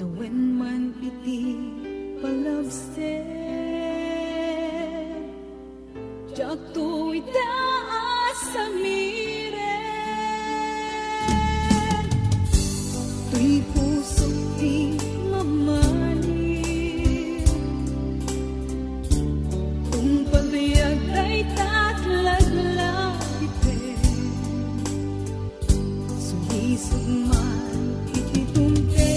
Tawen man iti palabsen, jak tu itaas sa miren, tuy puso ti mamali, kung pabiyag ay tatlaglag sulisog man iti tumpe,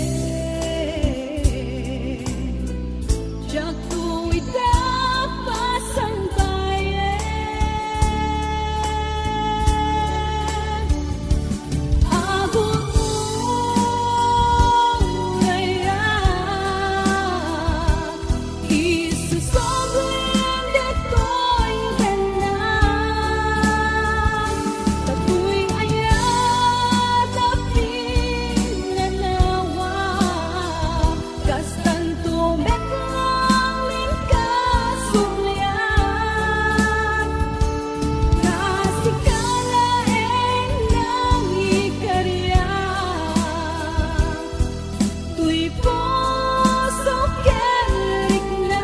jak tu itapasan bayan, abot mo ngayon, isusoblen deto'y ganang, tatu'y ayat apin nanawa, kastan tumeklang min kasumlian, kasikalaeng ng ikarya, tuy puso kelik na,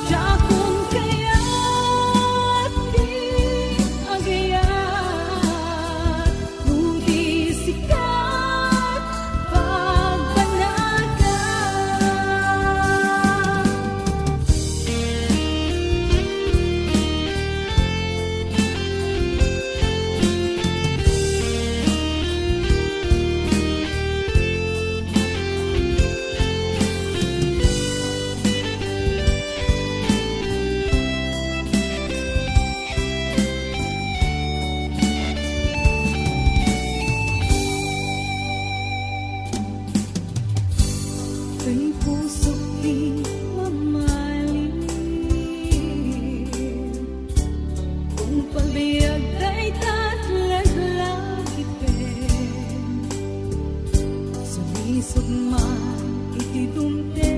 jakun kaya't di agayat, nudi sikat pagbanagan. Tuy puso di mamalim, kung pabiyag ay tatlaglag ipin, sulisog man iti dumte,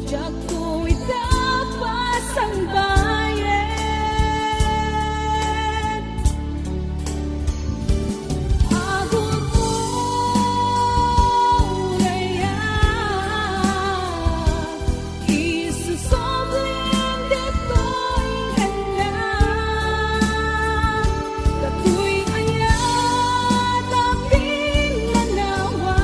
jak tu itapasang bayan, abot mo ngayon, isusoblen deto'y ganang, tatu'y ayat apin manawa,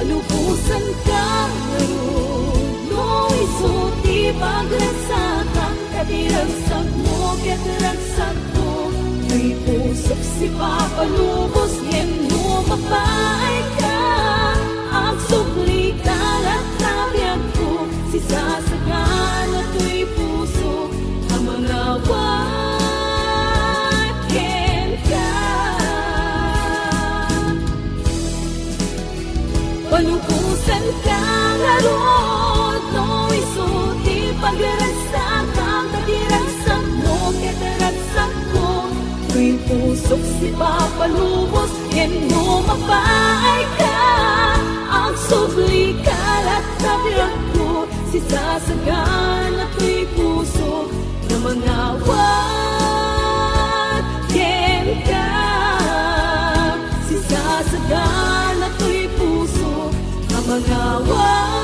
palubusan ka ngayon. No isuti pagragsakan, katiragsak mo, katiragsak ko. May pusok si papalubos, yan mo mapay ka. Ang sukli kalat tabiyag ko, si sasagan at tuy puso, ang mga wakin ka. Palubusan ka ngayon, no isuti pagragsakan, katiragsak mo, katiragsak ko. Tuwing pusok si papalubos, yan mo mapay ka. Ang sukli kalat tabiyag ko, si sasagan at tuy puso, na mga wakin ka. Si sasagan at tuy puso, ang mga wakin